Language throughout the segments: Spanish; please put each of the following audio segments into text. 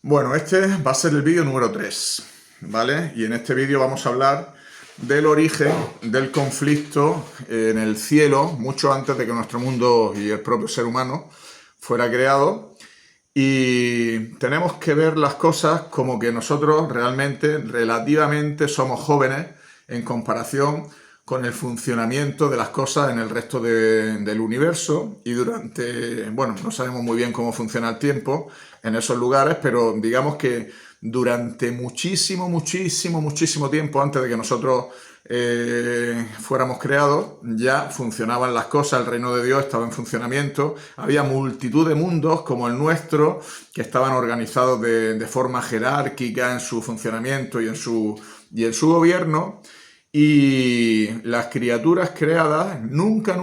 Bueno, este va a ser el vídeo número 3, ¿vale? Y en este vídeo vamos a hablar del origen del conflicto en el cielo, mucho antes de que nuestro mundo y el propio ser humano fuera creado. Y tenemos que ver las cosas como que nosotros realmente, relativamente, somos jóvenes en comparación con el funcionamiento de las cosas en el resto del universo. Y bueno, no sabemos muy bien cómo funciona el tiempo en esos lugares, pero digamos que durante muchísimo tiempo antes de que nosotros fuéramos creados, ya funcionaban las cosas, el reino de Dios estaba en funcionamiento, había multitud de mundos como el nuestro que estaban organizados de forma jerárquica en su funcionamiento y en su gobierno, y las criaturas creadas nunca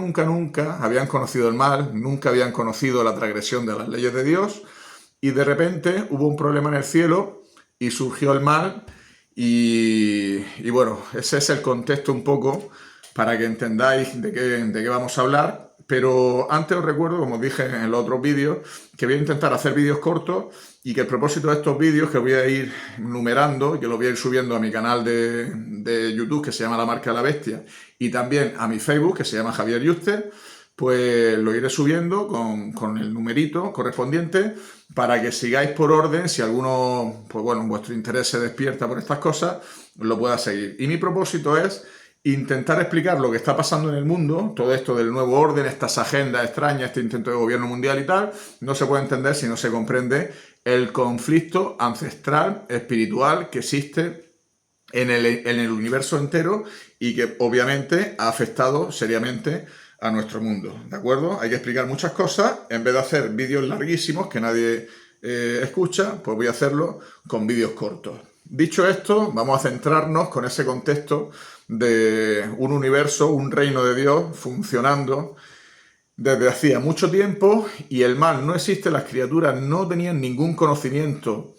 habían conocido el mal, nunca habían conocido la transgresión de las leyes de Dios, y de repente hubo un problema en el cielo y surgió el mal. Y bueno, ese es el contexto un poco para que entendáis de qué vamos a hablar. Pero antes os recuerdo, como os dije en los otros vídeos, que voy a intentar hacer vídeos cortos y que el propósito de estos vídeos, que voy a ir numerando, que los voy a ir subiendo a mi canal de YouTube, que se llama La Marca de la Bestia, y también a mi Facebook, que se llama Javier Yuste, pues lo iré subiendo con el numerito correspondiente para que sigáis por orden. Si alguno, pues bueno, vuestro interés se despierta por estas cosas, lo pueda seguir. Y mi propósito es intentar explicar lo que está pasando en el mundo, todo esto del nuevo orden, estas agendas extrañas, este intento de gobierno mundial y tal, no se puede entender si no se comprende el conflicto ancestral, espiritual que existe en el universo entero y que obviamente ha afectado seriamente a nuestro mundo, ¿de acuerdo? Hay que explicar muchas cosas. En vez de hacer vídeos larguísimos que nadie escucha, pues voy a hacerlo con vídeos cortos. Dicho esto, vamos a centrarnos con ese contexto de un universo, un reino de Dios funcionando desde hacía mucho tiempo, y el mal no existe, las criaturas no tenían ningún conocimiento,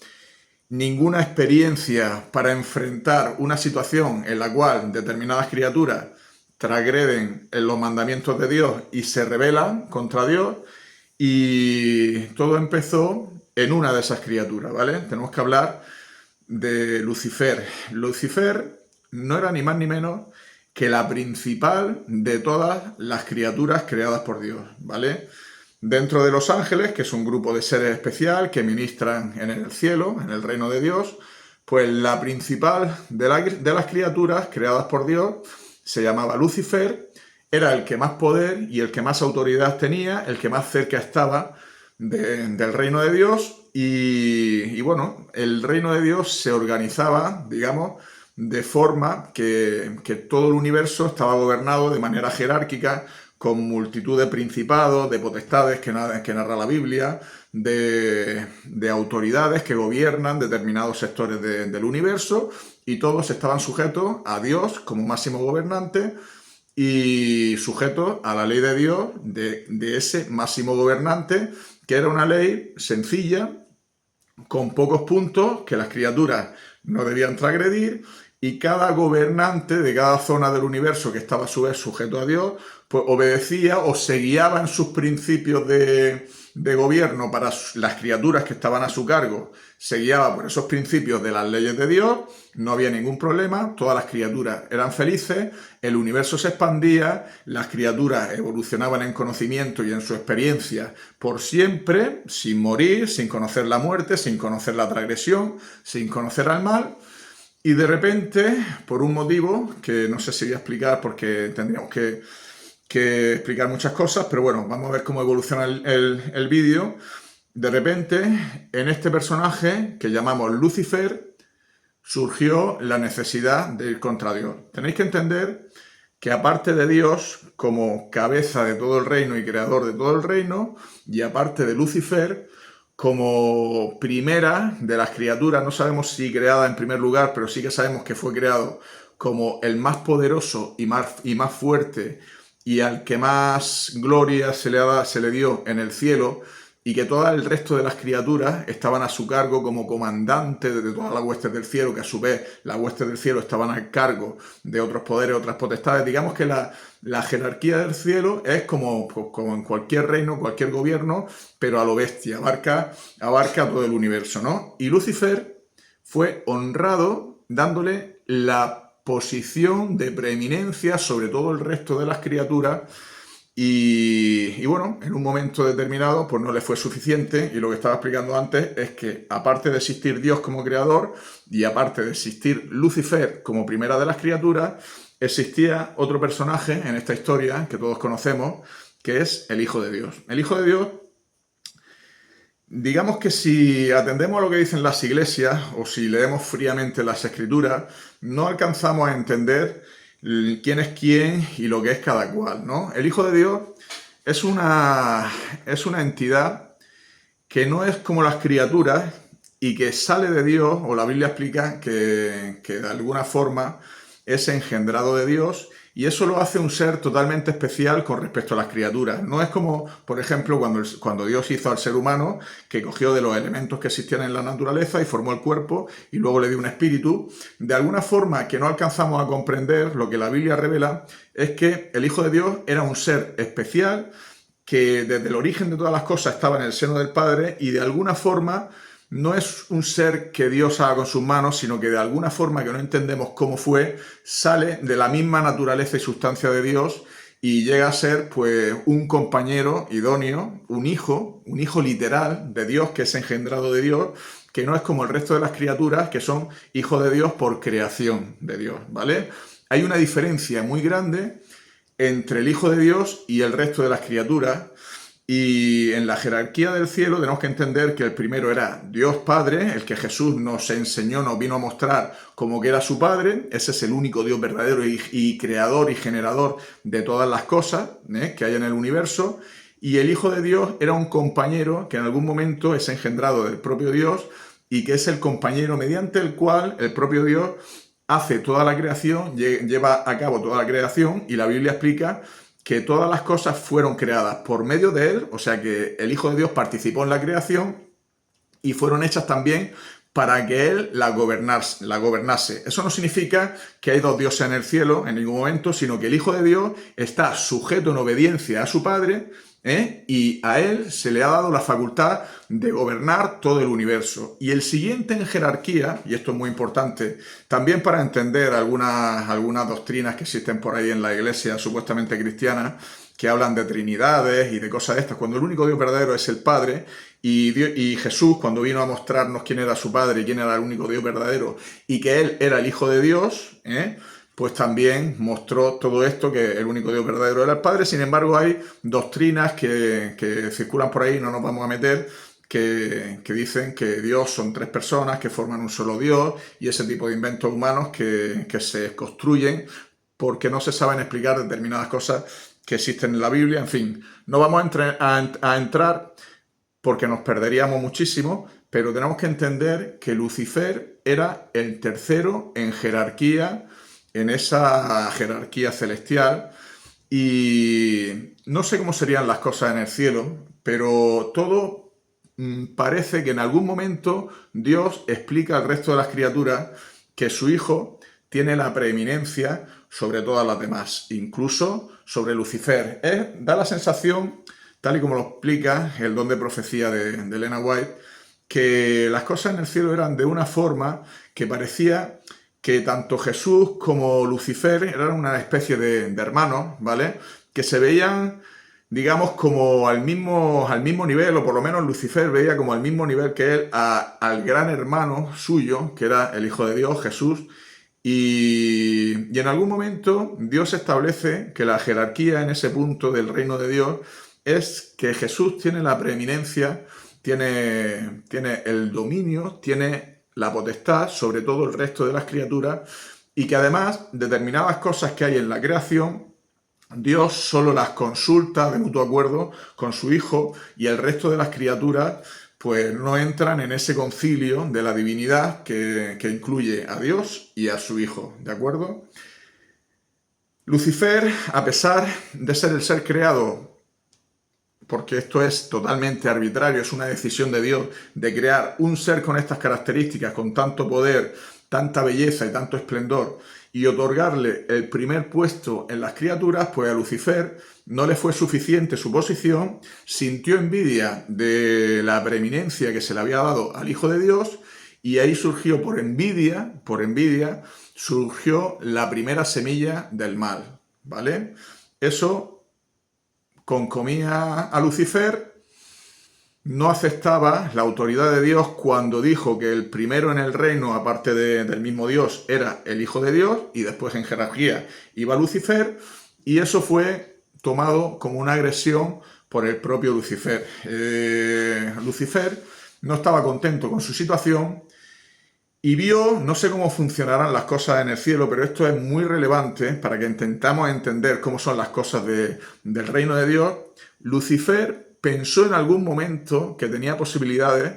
ninguna experiencia para enfrentar una situación en la cual determinadas criaturas transgreden en los mandamientos de Dios y se rebelan contra Dios, y todo empezó en una de esas criaturas, ¿vale? Tenemos que hablar de Lucifer. Lucifer no era ni más ni menos que la principal de todas las criaturas creadas por Dios, ¿vale? Dentro de los ángeles, que es un grupo de seres especial que ministran en el cielo, en el reino de Dios, pues la principal de las criaturas creadas por Dios se llamaba Lucifer, era el que más poder y el que más autoridad tenía, el que más cerca estaba del reino de Dios. Y bueno, el reino de Dios se organizaba, digamos, de forma que todo el universo estaba gobernado de manera jerárquica, con multitud de principados, de potestades que narra la Biblia, de autoridades que gobiernan determinados sectores del universo, y todos estaban sujetos a Dios como máximo gobernante y sujetos a la ley de Dios de ese máximo gobernante, que era una ley sencilla, con pocos puntos, que las criaturas no debían transgredir, y cada gobernante de cada zona del universo, que estaba a su vez sujeto a Dios, pues obedecía o se guiaba en sus principios de gobierno para las criaturas que estaban a su cargo, se guiaba por esos principios de las leyes de Dios. No había ningún problema, todas las criaturas eran felices, el universo se expandía, las criaturas evolucionaban en conocimiento y en su experiencia por siempre, sin morir, sin conocer la muerte, sin conocer la transgresión, sin conocer al mal. Y de repente, por un motivo que no sé si voy a explicar porque tendríamos que explicar muchas cosas, pero bueno, vamos a ver cómo evoluciona el vídeo. De repente, en este personaje que llamamos Lucifer, surgió la necesidad de ir contra Dios. Tenéis que entender que aparte de Dios, como cabeza de todo el reino y creador de todo el reino, y aparte de Lucifer, como primera de las criaturas, no sabemos si creada en primer lugar, pero sí que sabemos que fue creado como el más poderoso y más fuerte, y al que más gloria se le dio en el cielo, y que todo el resto de las criaturas estaban a su cargo como comandantes de todas las huestes del cielo, que a su vez las huestes del cielo estaban al cargo de otros poderes, otras potestades. Digamos que la jerarquía del cielo es como, pues, como en cualquier reino, cualquier gobierno, pero a lo bestia, abarca todo el universo, ¿no? Y Lucifer fue honrado dándole la posición de preeminencia sobre todo el resto de las criaturas. Y bueno, en un momento determinado pues no le fue suficiente, y lo que estaba explicando antes es que aparte de existir Dios como creador y aparte de existir Lucifer como primera de las criaturas, existía otro personaje en esta historia que todos conocemos, que es el Hijo de Dios. El Hijo de Dios, digamos que si atendemos a lo que dicen las iglesias o si leemos fríamente las escrituras, no alcanzamos a entender quién es quién y lo que es cada cual, ¿no? El Hijo de Dios es una entidad que no es como las criaturas y que sale de Dios, o la Biblia explica que de alguna forma es engendrado de Dios, y eso lo hace un ser totalmente especial con respecto a las criaturas. No es como, por ejemplo, cuando Dios hizo al ser humano, que cogió de los elementos que existían en la naturaleza y formó el cuerpo y luego le dio un espíritu. De alguna forma que no alcanzamos a comprender, lo que la Biblia revela es que el Hijo de Dios era un ser especial que desde el origen de todas las cosas estaba en el seno del Padre, y de alguna forma no es un ser que Dios haga con sus manos, sino que de alguna forma que no entendemos cómo fue, sale de la misma naturaleza y sustancia de Dios y llega a ser pues un compañero idóneo, un hijo literal de Dios, que es engendrado de Dios, que no es como el resto de las criaturas, que son hijos de Dios por creación de Dios, ¿vale? Hay una diferencia muy grande entre el Hijo de Dios y el resto de las criaturas. Y en la jerarquía del cielo tenemos que entender que el primero era Dios Padre, el que Jesús nos enseñó, nos vino a mostrar como que era su Padre. Ese es el único Dios verdadero y creador y generador de todas las cosas que hay en el universo. Y el Hijo de Dios era un compañero que en algún momento es engendrado del propio Dios, y que es el compañero mediante el cual el propio Dios hace toda la creación, lleva a cabo toda la creación, y la Biblia explica que todas las cosas fueron creadas por medio de él, o sea que el Hijo de Dios participó en la creación y fueron hechas también para que él la gobernase. Eso no significa que hay dos dioses en el cielo en ningún momento, sino que el Hijo de Dios está sujeto en obediencia a su Padre, y a él se le ha dado la facultad de gobernar todo el universo. Y el siguiente en jerarquía, y esto es muy importante también para entender algunas doctrinas que existen por ahí en la iglesia supuestamente cristiana, que hablan de trinidades y de cosas de estas, cuando el único Dios verdadero es el Padre, y Jesús, cuando vino a mostrarnos quién era su Padre y quién era el único Dios verdadero, y que él era el Hijo de Dios, pues también mostró todo esto, que el único Dios verdadero era el Padre. Sin embargo, hay doctrinas que circulan por ahí, no nos vamos a meter, que dicen que Dios son tres personas, que forman un solo Dios, y ese tipo de inventos humanos que se construyen porque no se saben explicar determinadas cosas que existen en la Biblia. En fin, no vamos a entrar porque nos perderíamos muchísimo, pero tenemos que entender que Lucifer era el tercero en jerarquía, en esa jerarquía celestial, y no sé cómo serían las cosas en el cielo, pero todo parece que en algún momento Dios explica al resto de las criaturas que su Hijo tiene la preeminencia sobre todas las demás, incluso sobre Lucifer. Da la sensación, tal y como lo explica el don de profecía de Elena White, que las cosas en el cielo eran de una forma que parecía que tanto Jesús como Lucifer eran una especie de hermanos, ¿vale? Que se veían, digamos, como al mismo nivel, o por lo menos Lucifer veía como al mismo nivel que él al gran hermano suyo, que era el Hijo de Dios, Jesús. Y en algún momento Dios establece que la jerarquía en ese punto del reino de Dios es que Jesús tiene la preeminencia, tiene el dominio, tiene la potestad sobre todo el resto de las criaturas, y que además determinadas cosas que hay en la creación, Dios solo las consulta de mutuo acuerdo con su Hijo, y el resto de las criaturas pues no entran en ese concilio de la divinidad que incluye a Dios y a su Hijo, ¿de acuerdo? Lucifer, a pesar de ser el ser creado porque esto es totalmente arbitrario, es una decisión de Dios de crear un ser con estas características, con tanto poder, tanta belleza y tanto esplendor, y otorgarle el primer puesto en las criaturas, pues a Lucifer no le fue suficiente su posición, sintió envidia de la preeminencia que se le había dado al Hijo de Dios, y ahí surgió por envidia, surgió la primera semilla del mal, ¿vale? Eso concomía a Lucifer. No aceptaba la autoridad de Dios cuando dijo que el primero en el reino, aparte del mismo Dios, era el Hijo de Dios, y después en jerarquía iba Lucifer, y eso fue tomado como una agresión por el propio Lucifer. Lucifer no estaba contento con su situación y vio, no sé cómo funcionarán las cosas en el cielo, pero esto es muy relevante para que intentamos entender cómo son las cosas del reino de Dios. Lucifer pensó en algún momento que tenía posibilidades,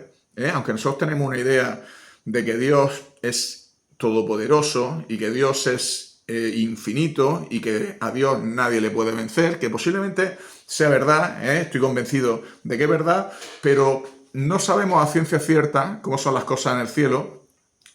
aunque nosotros tenemos una idea de que Dios es todopoderoso y que Dios es infinito y que a Dios nadie le puede vencer, que posiblemente sea verdad, estoy convencido de que es verdad, pero no sabemos a ciencia cierta cómo son las cosas en el cielo.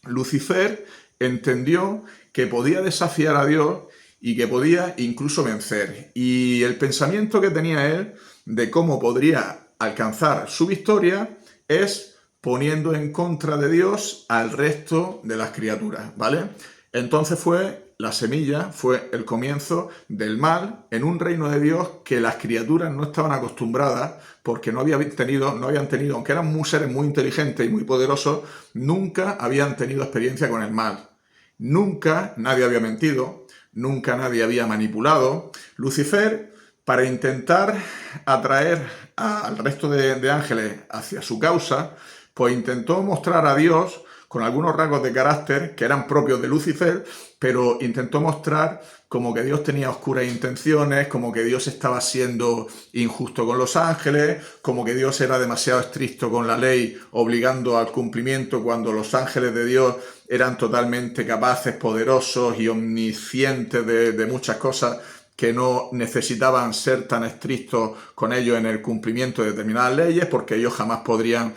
Lucifer entendió que podía desafiar a Dios y que podía incluso vencer. Y el pensamiento que tenía él de cómo podría alcanzar su victoria es poniendo en contra de Dios al resto de las criaturas, ¿vale? Entonces fue la semilla, fue el comienzo del mal en un reino de Dios que las criaturas no estaban acostumbradas porque no habían tenido, aunque eran seres muy inteligentes y muy poderosos, nunca habían tenido experiencia con el mal. Nunca nadie había mentido, nunca nadie había manipulado. Lucifer, para intentar atraer al resto de ángeles hacia su causa, pues intentó mostrar a Dios con algunos rasgos de carácter que eran propios de Lucifer, pero intentó mostrar como que Dios tenía oscuras intenciones, como que Dios estaba siendo injusto con los ángeles, como que Dios era demasiado estricto con la ley, obligando al cumplimiento cuando los ángeles de Dios eran totalmente capaces, poderosos y omniscientes de muchas cosas que no necesitaban ser tan estrictos con ellos en el cumplimiento de determinadas leyes, porque ellos jamás podrían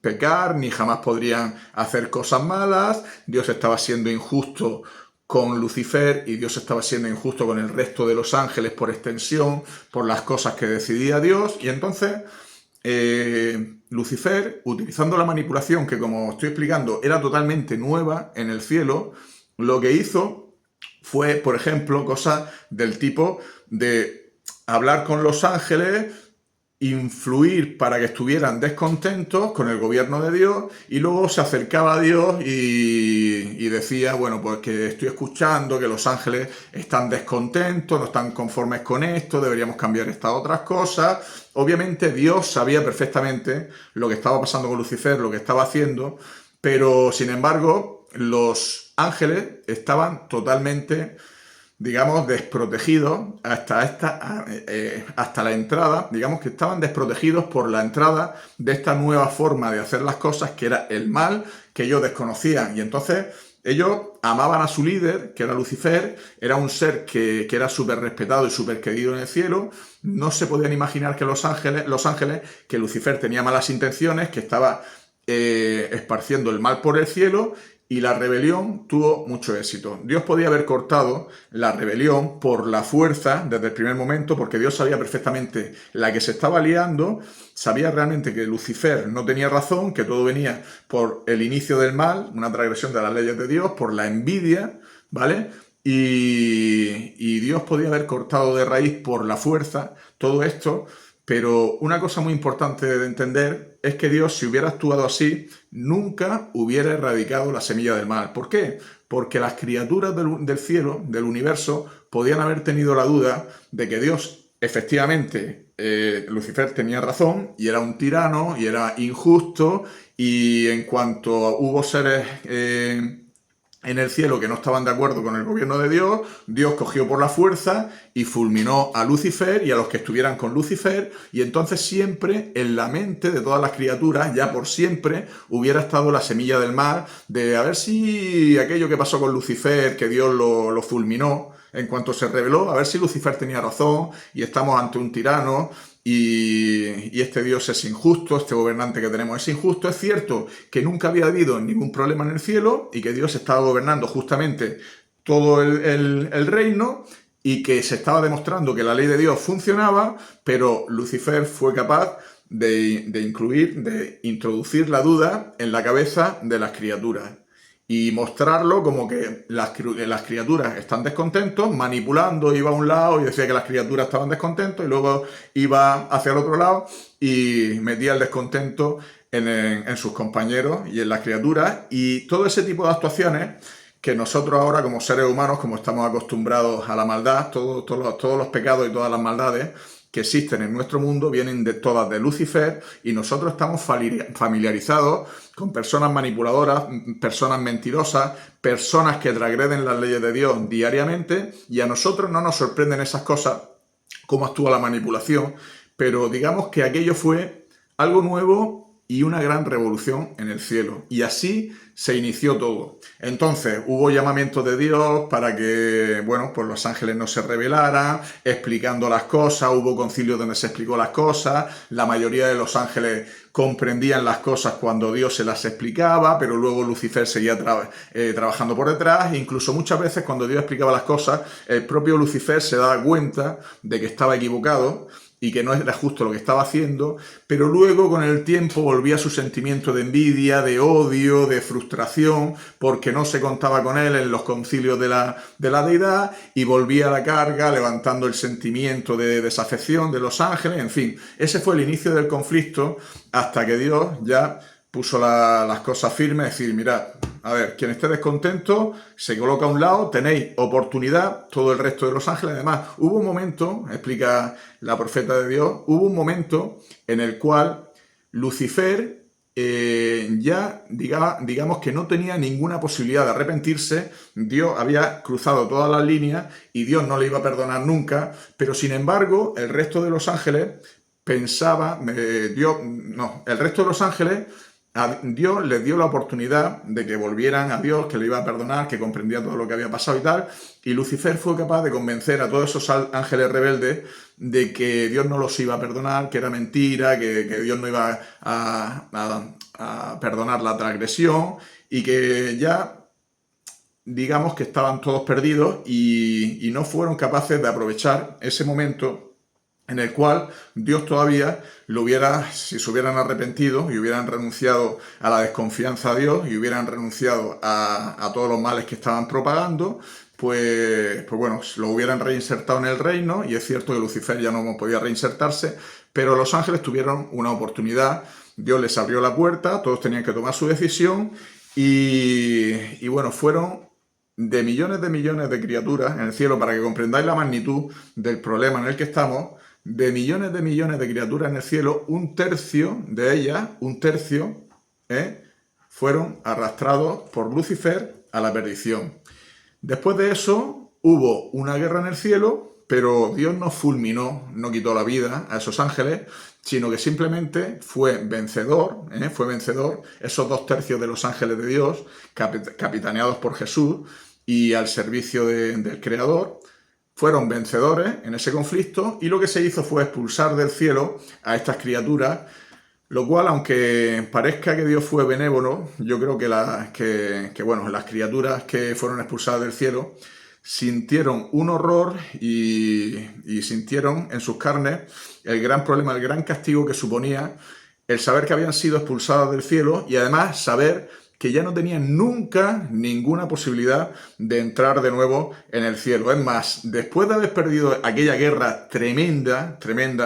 pecar, ni jamás podrían hacer cosas malas. Dios estaba siendo injusto con Lucifer y Dios estaba siendo injusto con el resto de los ángeles por extensión, por las cosas que decidía Dios. Y entonces Lucifer, utilizando la manipulación que, como estoy explicando, era totalmente nueva en el cielo, lo que hizo fue, por ejemplo, cosas del tipo de hablar con los ángeles, influir para que estuvieran descontentos con el gobierno de Dios, y luego se acercaba a Dios y decía, bueno, pues que estoy escuchando que los ángeles están descontentos, no están conformes con esto, deberíamos cambiar estas otras cosas. Obviamente Dios sabía perfectamente lo que estaba pasando con Lucifer, lo que estaba haciendo, pero sin embargo los ángeles estaban totalmente, digamos, desprotegidos hasta la entrada, digamos que estaban desprotegidos por la entrada de esta nueva forma de hacer las cosas, que era el mal que ellos desconocían. Y entonces ellos amaban a su líder, que era Lucifer, era un ser que era súper respetado y súper querido en el cielo. No se podían imaginar que los ángeles, que Lucifer tenía malas intenciones, que estaba esparciendo el mal por el cielo, y la rebelión tuvo mucho éxito. Dios podía haber cortado la rebelión por la fuerza desde el primer momento, porque Dios sabía perfectamente la que se estaba liando, sabía realmente que Lucifer no tenía razón, que todo venía por el inicio del mal, una transgresión de las leyes de Dios, por la envidia, ¿vale? Y Dios podía haber cortado de raíz por la fuerza todo esto. Pero una cosa muy importante de entender es que Dios, si hubiera actuado así, nunca hubiera erradicado la semilla del mal. ¿Por qué? Porque las criaturas del cielo, del universo, podían haber tenido la duda de que Dios, efectivamente, Lucifer tenía razón y era un tirano y era injusto, y en cuanto hubo seres en el cielo que no estaban de acuerdo con el gobierno de Dios, Dios cogió por la fuerza y fulminó a Lucifer y a los que estuvieran con Lucifer, y entonces siempre en la mente de todas las criaturas, ya por siempre, hubiera estado la semilla del mal, de a ver si aquello que pasó con Lucifer, que Dios lo fulminó, En cuanto se reveló, a ver si Lucifer tenía razón y estamos ante un tirano y este Dios es injusto, este gobernante que tenemos es injusto. Es cierto que nunca había habido ningún problema en el cielo y que Dios estaba gobernando justamente todo el reino y que se estaba demostrando que la ley de Dios funcionaba, pero Lucifer fue capaz de introducir la duda en la cabeza de las criaturas y mostrarlo como que las criaturas están descontentos, manipulando, iba a un lado y decía que las criaturas estaban descontentos y luego iba hacia el otro lado y metía el descontento en sus compañeros y en las criaturas, y todo ese tipo de actuaciones que nosotros ahora como seres humanos, como estamos acostumbrados a la maldad, todos los pecados y todas las maldades que existen en nuestro mundo vienen todas de Lucifer, y nosotros estamos familiarizados con personas manipuladoras, personas mentirosas, personas que transgreden las leyes de Dios diariamente, y a nosotros no nos sorprenden esas cosas, cómo actúa la manipulación, pero digamos que aquello fue algo nuevo y una gran revolución en el cielo. Y así se inició todo. Entonces hubo llamamientos de Dios para que, bueno, pues los ángeles no se rebelaran, explicando las cosas, hubo concilios donde se explicó las cosas, la mayoría de los ángeles comprendían las cosas cuando Dios se las explicaba, pero luego Lucifer seguía trabajando por detrás, e incluso muchas veces cuando Dios explicaba las cosas, el propio Lucifer se daba cuenta de que estaba equivocado y que no era justo lo que estaba haciendo, pero luego con el tiempo volvía su sentimiento de envidia, de odio, de frustración, porque no se contaba con él en los concilios de la deidad, y volvía a la carga, levantando el sentimiento de desafección de los ángeles. En fin, ese fue el inicio del conflicto, hasta que Dios ya puso las cosas firmes, es decir, mirad, a ver, quien esté descontento se coloca a un lado, tenéis oportunidad, todo el resto de los ángeles. Además, hubo un momento, explica la profeta de Dios, hubo un momento en el cual Lucifer ya digamos que no tenía ninguna posibilidad de arrepentirse. Dios había cruzado todas las líneas y Dios no le iba a perdonar nunca, pero sin embargo, el resto de los ángeles pensaba, el resto de los ángeles, a Dios les dio la oportunidad de que volvieran a Dios, que le iba a perdonar, que comprendía todo lo que había pasado y tal, y Lucifer fue capaz de convencer a todos esos ángeles rebeldes de que Dios no los iba a perdonar, que era mentira, que Dios no iba a perdonar la transgresión, y que ya, digamos que estaban todos perdidos, y no fueron capaces de aprovechar ese momento en el cual Dios todavía si se hubieran arrepentido y hubieran renunciado a la desconfianza a Dios y hubieran renunciado a todos los males que estaban propagando, pues bueno, lo hubieran reinsertado en el reino. Y es cierto que Lucifer ya no podía reinsertarse, pero los ángeles tuvieron una oportunidad. Dios les abrió la puerta, todos tenían que tomar su decisión, y bueno, fueron de millones de criaturas en el cielo, para que comprendáis la magnitud del problema en el que estamos. De millones de criaturas en el cielo, un tercio de ellas, fueron arrastrados por Lucifer a la perdición. Después de eso hubo una guerra en el cielo, pero Dios no fulminó, no quitó la vida a esos ángeles, sino que simplemente fue vencedor esos 2/3 de los ángeles de Dios, capitaneados por Jesús y al servicio del Creador. Fueron vencedores en ese conflicto, y lo que se hizo fue expulsar del cielo a estas criaturas, lo cual, aunque parezca que Dios fue benévolo, yo creo que las criaturas que fueron expulsadas del cielo sintieron un horror y sintieron en sus carnes el gran problema, el gran castigo que suponía el saber que habían sido expulsadas del cielo, y además saber que ya no tenían nunca ninguna posibilidad de entrar de nuevo en el cielo. Es más, después de haber perdido aquella guerra tremenda,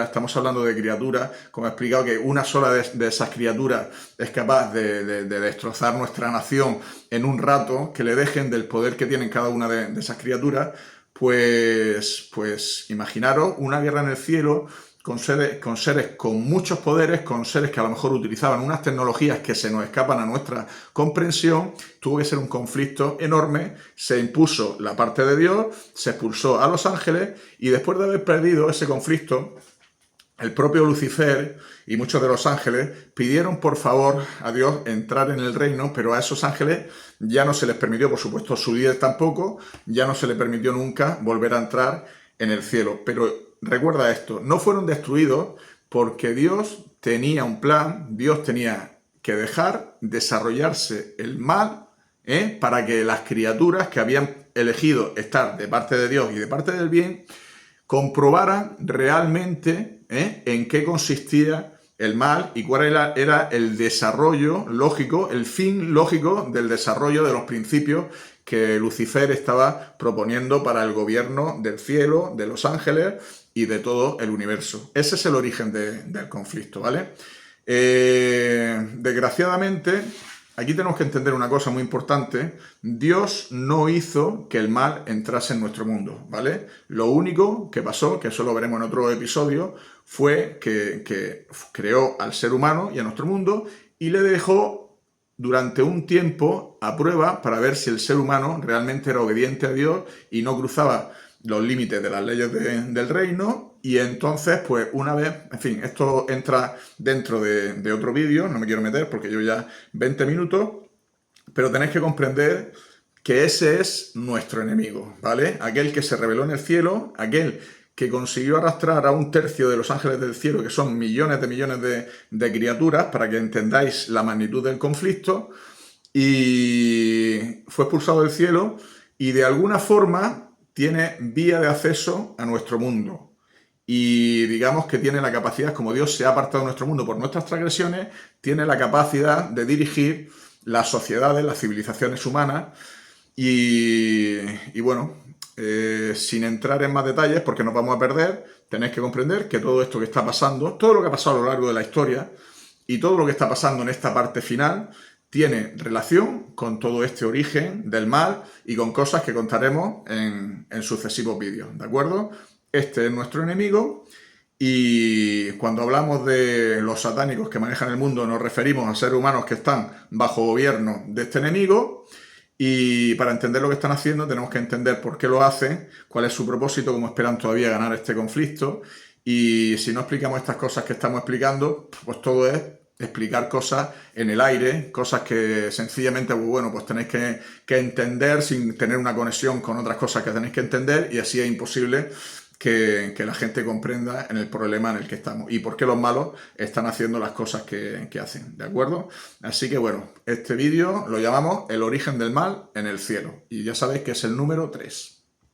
estamos hablando de criaturas, como he explicado, que una sola de esas criaturas es capaz de destrozar nuestra nación en un rato, que le dejen del poder que tienen cada una de esas criaturas, pues imaginaros una guerra en el cielo, con seres con muchos poderes, con seres que a lo mejor utilizaban unas tecnologías que se nos escapan a nuestra comprensión. Tuvo que ser un conflicto enorme, se impuso la parte de Dios, se expulsó a los ángeles, y después de haber perdido ese conflicto, el propio Lucifer y muchos de los ángeles pidieron por favor a Dios entrar en el reino, pero a esos ángeles ya no se les permitió, por supuesto, su líder tampoco, ya no se les permitió nunca volver a entrar en el cielo. Pero recuerda esto, no fueron destruidos porque Dios tenía un plan, Dios tenía que dejar desarrollarse el mal, para que las criaturas que habían elegido estar de parte de Dios y de parte del bien comprobaran realmente en qué consistía el mal y cuál era el desarrollo lógico, el fin lógico del desarrollo de los principios que Lucifer estaba proponiendo para el gobierno del cielo, de los ángeles y de todo el universo. Ese es el origen del conflicto, ¿vale? Desgraciadamente, aquí tenemos que entender una cosa muy importante. Dios no hizo que el mal entrase en nuestro mundo, ¿vale? Lo único que pasó, que eso lo veremos en otro episodio, fue que creó al ser humano y a nuestro mundo y le dejó durante un tiempo a prueba para ver si el ser humano realmente era obediente a Dios y no cruzaba los límites de las leyes del reino. Y entonces, pues una vez, en fin, esto entra dentro de otro vídeo, no me quiero meter porque yo ya 20 minutos, pero tenéis que comprender que ese es nuestro enemigo, ¿vale? Aquel que se rebeló en el cielo, aquel que consiguió arrastrar a 1/3 de los ángeles del cielo, que son millones de criaturas, para que entendáis la magnitud del conflicto, y fue expulsado del cielo y de alguna forma tiene vía de acceso a nuestro mundo. Y digamos que tiene la capacidad, como Dios se ha apartado de nuestro mundo por nuestras transgresiones, tiene la capacidad de dirigir las sociedades, las civilizaciones humanas. Y bueno, sin entrar en más detalles, porque nos vamos a perder, tenéis que comprender que todo esto que está pasando, todo lo que ha pasado a lo largo de la historia y todo lo que está pasando en esta parte final, tiene relación con todo este origen del mal y con cosas que contaremos en sucesivos vídeos, ¿de acuerdo? Este es nuestro enemigo y cuando hablamos de los satánicos que manejan el mundo nos referimos a seres humanos que están bajo gobierno de este enemigo y para entender lo que están haciendo tenemos que entender por qué lo hacen, cuál es su propósito, cómo esperan todavía ganar este conflicto y si no explicamos estas cosas que estamos explicando, pues todo es explicar cosas en el aire, cosas que sencillamente, pues bueno, pues tenéis que entender sin tener una conexión con otras cosas que tenéis que entender y así es imposible que la gente comprenda en el problema en el que estamos y por qué los malos están haciendo las cosas que hacen, ¿de acuerdo? Así que bueno, este vídeo lo llamamos El origen del mal en el cielo y ya sabéis que es el número 3.